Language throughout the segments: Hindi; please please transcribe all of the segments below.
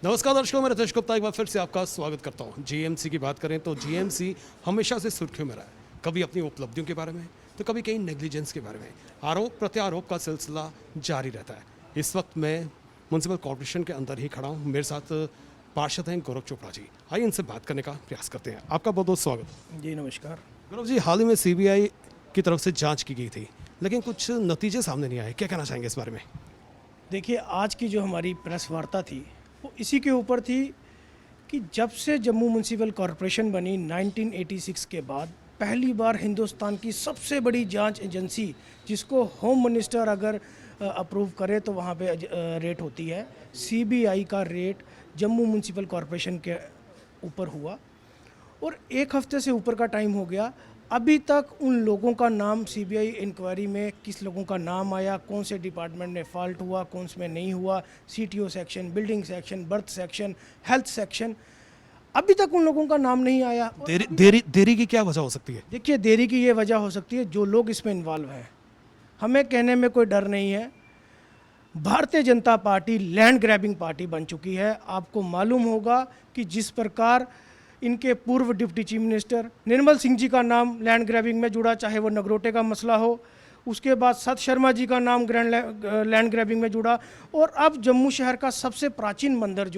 नमस्कार दर्शकों, मैं रितेश गुप्ता एक बार फिर से आपका स्वागत करता हूं। जीएमसी की बात करें तो जीएमसी हमेशा से सुर्खियों में रहा है, कभी अपनी उपलब्धियों के बारे में तो कभी कहीं नेग्लिजेंस के बारे में। आरोप प्रत्यारोप का सिलसिला जारी रहता है। इस वक्त मैं म्यूनसिपल कॉर्पोरेशन के अंदर ही खड़ा हूँ। मेरे साथ पार्षद हैं गौरव चोपड़ा जी। आइए इनसे बात करने का प्रयास करते हैं। आपका बहुत बहुत स्वागत। जी नमस्कार। गौरव जी, हाल ही में सीबीआई की तरफ से जाँच की गई थी, लेकिन कुछ नतीजे सामने नहीं आए। क्या कहना चाहेंगे इस बारे में? देखिए, आज की जो हमारी प्रेस वार्ता थी वो इसी के ऊपर थी कि जब से जम्मू म्यूनसिपल कॉरपोरेशन बनी 1986 के बाद पहली बार हिंदुस्तान की सबसे बड़ी जांच एजेंसी, जिसको होम मिनिस्टर अगर अप्रूव करे तो वहाँ पे रेट होती है, सीबीआई का रेट जम्मू म्यूनसिपल कॉरपोरेशन के ऊपर हुआ और एक हफ्ते से ऊपर का टाइम हो गया। अभी तक उन लोगों का नाम सीबीआई इंक्वायरी में किस लोगों का नाम आया, कौन से डिपार्टमेंट में फॉल्ट हुआ, कौन से में नहीं हुआ, CTO section, building section, birth section, health section, अभी तक उन लोगों का नाम नहीं आया। देरी की क्या वजह हो सकती है? देखिए, देरी की ये वजह हो सकती है जो लोग इसमें इन्वॉल्व हैं। हमें कहने में कोई डर नहीं है, Bharatiya Janata party land grabbing party बन चुकी है। आपको मालूम होगा कि जिस प्रकार इनके पूर्व deputy chief minister Nirmal Singh ji का नाम लैंड ग्रैबिंग में जुड़ा, चाहे वो नगरोटे का मसला हो, उसके बाद सत शर्मा जी का नाम लैंड ग्रैबिंग में जुड़ा, और अब जम्मू शहर का सबसे प्राचीन मंदिर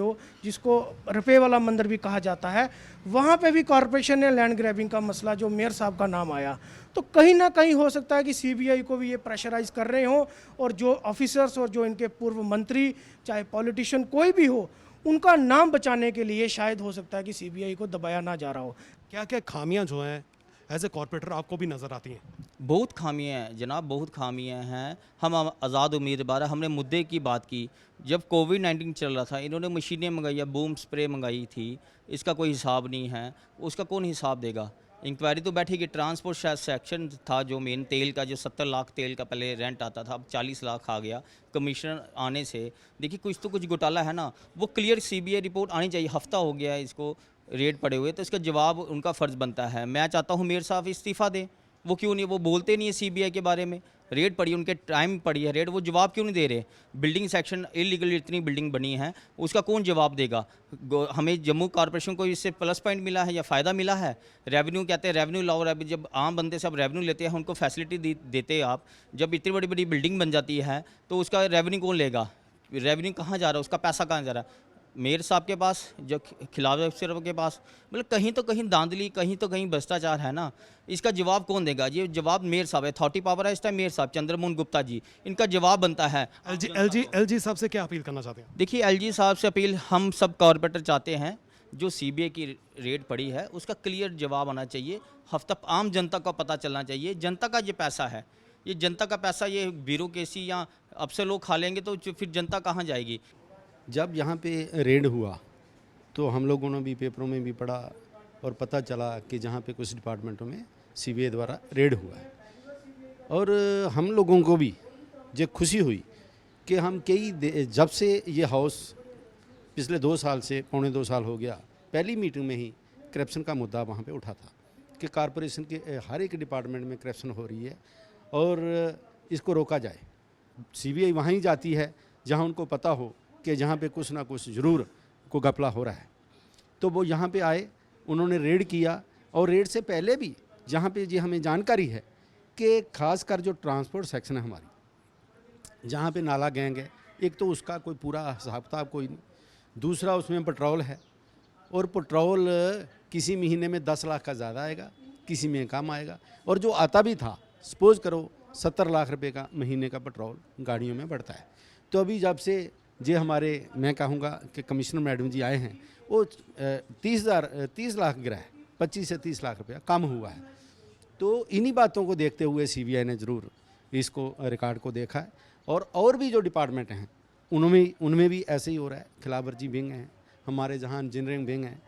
जिसको रुपये वाला मंदिर भी कहा जाता है, वहाँ पे भी कॉरपोरेशन ने लैंड ग्रैबिंग का मसला, जो मेयर साहब का नाम आया, तो कहीं ना कहीं हो सकता है कि सीबीआई को भी ये प्रेशराइज कर रहे हों, और जो ऑफिसर्स और जो इनके पूर्व मंत्री, चाहे पॉलिटिशियन कोई भी हो, उनका नाम बचाने के लिए शायद हो सकता है कि सीबीआई को दबाया ना जा रहा हो। क्या क्या खामियां जो हैं एज ए कॉर्पोरेटर आपको भी नज़र आती हैं? बहुत खामियां हैं जनाब, बहुत खामियां हैं। हम आज़ाद उम्मीदवार, हमने मुद्दे की बात की। जब कोविड-19 चल रहा था, इन्होंने मशीनें मंगाई, बूम स्प्रे मंगाई थी, इसका कोई हिसाब नहीं है। उसका कौन हिसाब देगा? इंक्वायरी तो बैठेगी। ट्रांसपोर्ट सेक्शन था जो मेन तेल का, जो 70 लाख तेल का पहले रेंट आता था, अब 40 लाख आ गया कमिश्नर आने से। देखिए, कुछ तो कुछ घोटाला है ना, वो क्लियर सीबीआई रिपोर्ट आनी चाहिए। हफ्ता हो गया है इसको रेड पड़े हुए, तो इसका जवाब उनका फ़र्ज़ बनता है। मैं चाहता हूँ मेयर साहब इस्तीफ़ा दें। वो क्यों नहीं, वो बोलते नहीं है सीबीआई के बारे में। रेड पड़ी, उनके टाइम पड़ी है रेड, वो जवाब क्यों नहीं दे रहे? बिल्डिंग सेक्शन इलीगल इतनी बिल्डिंग बनी है, उसका कौन जवाब देगा? हमें जम्मू कॉर्पोरेशन को इससे प्लस पॉइंट मिला है या फ़ायदा मिला है? रेवेन्यू कहते हैं, रेवेन्यू लाओ, जब आम बंदे सब रेवेन्यू लेते हैं, उनको फैसिलिटी देते हैं आप। जब इतनी बड़ी बड़ी बिल्डिंग बन जाती है तो उसका रेवेन्यू कौन लेगा? रेवेन्यू कहाँ जा रहा है? उसका पैसा कहाँ जा रहा है? मेयर साहब के पास, जो खिलाफ अफसर के पास, मतलब कहीं तो कहीं धांधली, कहीं तो कहीं भ्रष्टाचार है ना। इसका जवाब कौन देगा? ये जवाब मेयर साहब, अथॉरिटी पावर है इस टाइम मेयर साहब, चंद्रमोहन गुप्ता जी, इनका जवाब बनता है। एलजी साहब से क्या अपील करना चाहते हैं? देखिए, एलजी साहब से अपील हम सब कॉरपोरेटर चाहते हैं, जो सीबीआई की रेड पड़ी है उसका क्लियर जवाब आना चाहिए। हफ्ता आम जनता को पता चलना चाहिए। जनता का ये पैसा है, ये जनता का पैसा, ये ब्यूरोक्रेसी या अफसर लोग खा लेंगे तो फिर जनता कहाँ जाएगी? जब यहाँ पे रेड हुआ तो हम लोगों ने भी पेपरों में भी पढ़ा और पता चला कि जहाँ पे कुछ डिपार्टमेंटों में सीबीआई द्वारा रेड हुआ है। और हम लोगों को भी ये खुशी हुई कि हम जब से ये हाउस पिछले 2 साल से, पौने 2 साल हो गया, पहली मीटिंग में ही करप्शन का मुद्दा वहाँ पे उठा था कि कॉरपोरेशन के हर एक डिपार्टमेंट में करप्शन हो रही है और इसको रोका जाए। सीबीआई वहाँ ही जाती है जहाँ उनको पता हो कि जहाँ पे कुछ ना कुछ ज़रूर को घपला हो रहा है। तो वो यहाँ पे आए, उन्होंने रेड किया, और रेड से पहले भी जहाँ पे ये हमें जानकारी है कि खासकर जो ट्रांसपोर्ट सेक्शन है हमारी, जहाँ पे नाला गैंग है, एक तो उसका कोई पूरा हिसाब किताब कोई नहीं, दूसरा उसमें पेट्रोल है, और पेट्रोल किसी महीने में 10 लाख का ज़्यादा आएगा, किसी में कम आएगा, और जो आता भी था, सपोज़ करो 70 लाख रुपये का महीने का पेट्रोल गाड़ियों में बढ़ता है। तो अभी जब से जे हमारे, मैं कहूँगा कि कमिश्नर मैडम जी आए हैं, वो 30 लाख गिरा है, 25 से 30 लाख रुपया कम हुआ है। तो इन्हीं बातों को देखते हुए सीबीआई ने ज़रूर इसको रिकॉर्ड को देखा है, और भी जो डिपार्टमेंट हैं उनमें भी ऐसे ही हो रहा है। खिलाफ वर्जी विंग हैं हमारे, जहाँ इंजीनियरिंग विंग है।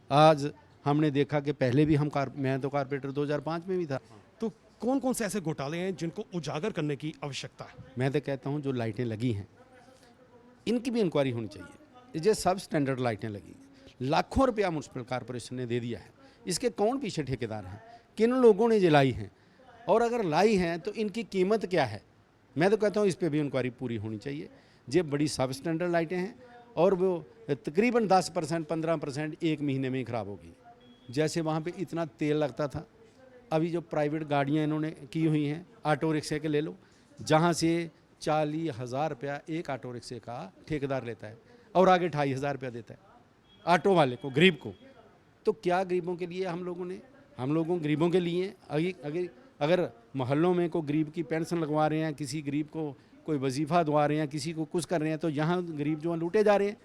आज हमने देखा कि पहले भी मैं तो कॉर्पोरेटर 2005 में भी था। तो कौन कौन से ऐसे घोटाले हैं जिनको उजागर करने की आवश्यकता है? मैं तो कहता हूँ जो लाइटें लगी हैं इनकी भी इंक्वायरी होनी चाहिए। ये सब स्टैंडर्ड लाइटें लगी, लाखों रुपया म्यूनसिपल कॉर्पोरेशन ने दे दिया है। इसके कौन पीछे ठेकेदार हैं? किन लोगों ने ये लाई हैं? और अगर लाई हैं तो इनकी कीमत क्या है? मैं तो कहता हूँ इस पर भी इंक्वायरी पूरी होनी चाहिए। ये बड़ी सब स्टैंडर्ड लाइटें हैं, और वो तकरीबन 10% 15% एक महीने में ही ख़राब होगी। जैसे वहाँ पे इतना तेल लगता था, अभी जो प्राइवेट गाड़ियाँ इन्होंने की हुई हैं, ऑटो रिक्शे के ले लो, जहाँ से 40,000 रुपया एक ऑटो रिक्शे का ठेकेदार लेता है और आगे 2,500 रुपया देता है ऑटो वाले को, गरीब को। तो क्या गरीबों के लिए हम लोगों गरीबों के लिए अगर मोहल्लों में कोई गरीब की पेंशन लगवा रहे हैं, किसी गरीब को कोई वजीफ़ा दवा रहे हैं, किसी को कुछ कर रहे हैं, तो यहाँ गरीब जो लूटे जा रहे हैं।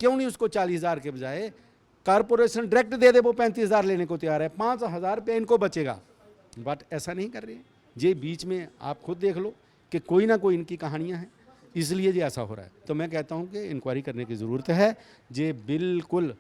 क्यों नहीं उसको 40,000 के बजाय कारपोरेशन डायरेक्ट दे दे, वो 35,000 लेने को तैयार है, 5,000 रुपये इनको बचेगा। बट ऐसा नहीं कर रहे हैं। ये बीच में आप खुद देख लो कि कोई ना कोई इनकी कहानियाँ हैं, इसलिए ये ऐसा हो रहा है। तो मैं कहता हूँ कि इंक्वायरी करने की ज़रूरत है। ये बिल्कुल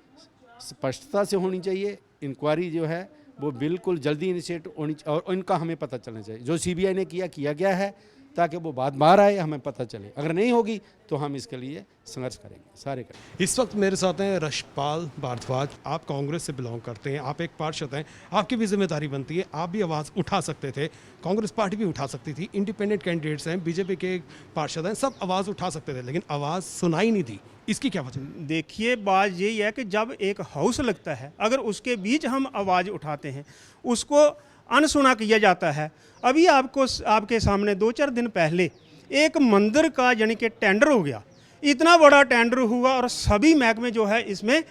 स्पष्टता से होनी चाहिए। इंक्वायरी जो है वो बिल्कुल जल्दी इनिशिएट होनी और इनका हमें पता चलना चाहिए। जो सीबीआई ने किया गया है, ताकि वो बात बाहर आए, हमें पता चले। अगर नहीं होगी तो हम इसके लिए संघर्ष करेंगे, सारे करेंगे। इस वक्त मेरे साथ हैं रशपाल भारद्वाज। आप कांग्रेस से बिलोंग करते हैं, आप एक पार्षद हैं, आपकी भी जिम्मेदारी बनती है, आप भी आवाज़ उठा सकते थे, कांग्रेस पार्टी भी उठा सकती थी, इंडिपेंडेंट कैंडिडेट्स हैं, बीजेपी के पार्षद हैं, सब आवाज़ उठा सकते थे, लेकिन आवाज़ सुनाई नहीं दी। इसकी क्या वजह? देखिए, बात यही है कि जब एक हाउस लगता है, अगर उसके बीच हम आवाज़ उठाते हैं, उसको अनसुना किया जाता है। अभी आपके सामने 2-4 दिन पहले एक मंदिर का यानी कि टेंडर हो गया, इतना बड़ा टेंडर हुआ और सभी महकमे जो है इसमें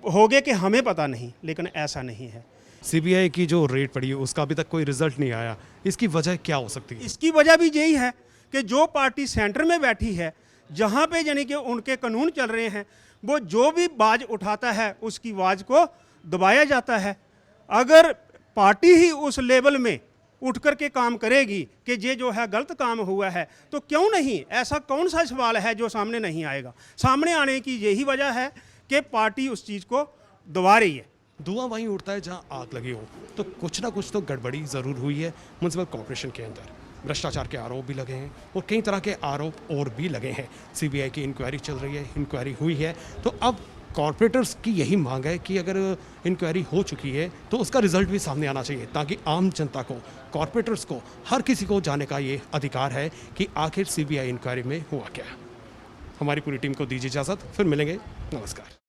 हो गए कि हमें पता नहीं, लेकिन ऐसा नहीं है। सीबीआई की जो रेड पड़ी है उसका अभी तक कोई रिजल्ट नहीं आया, इसकी वजह क्या हो सकती है? इसकी वजह भी यही है कि जो पार्टी सेंटर में बैठी है, जहाँ पे यानी कि उनके कानून चल रहे हैं, वो जो भी बाज उठाता है उसकी आवाज़ को दबाया जाता है। अगर पार्टी ही उस लेवल में उठ कर के काम करेगी कि ये जो है गलत काम हुआ है, तो क्यों नहीं, ऐसा कौन सा सवाल है जो सामने नहीं आएगा? सामने आने की यही वजह है कि पार्टी उस चीज़ को दबा रही है। धुआं वहीं उड़ता है जहां आग लगी हो, तो कुछ ना कुछ तो गड़बड़ी ज़रूर हुई है म्युनिसिपल कॉर्पोरेशन के अंदर। भ्रष्टाचार के आरोप भी लगे हैं और कई तरह के आरोप और भी लगे हैं। सीबीआई की इंक्वायरी चल रही है, इंक्वायरी हुई है, तो अब कॉरपोरेटर्स की यही मांग है कि अगर इंक्वायरी हो चुकी है तो उसका रिजल्ट भी सामने आना चाहिए, ताकि आम जनता को, कॉरपोरेटर्स को, हर किसी को जानने का ये अधिकार है कि आखिर सीबीआई इंक्वायरी में हुआ क्या। हमारी पूरी टीम को दीजिए इजाज़त, फिर मिलेंगे, नमस्कार।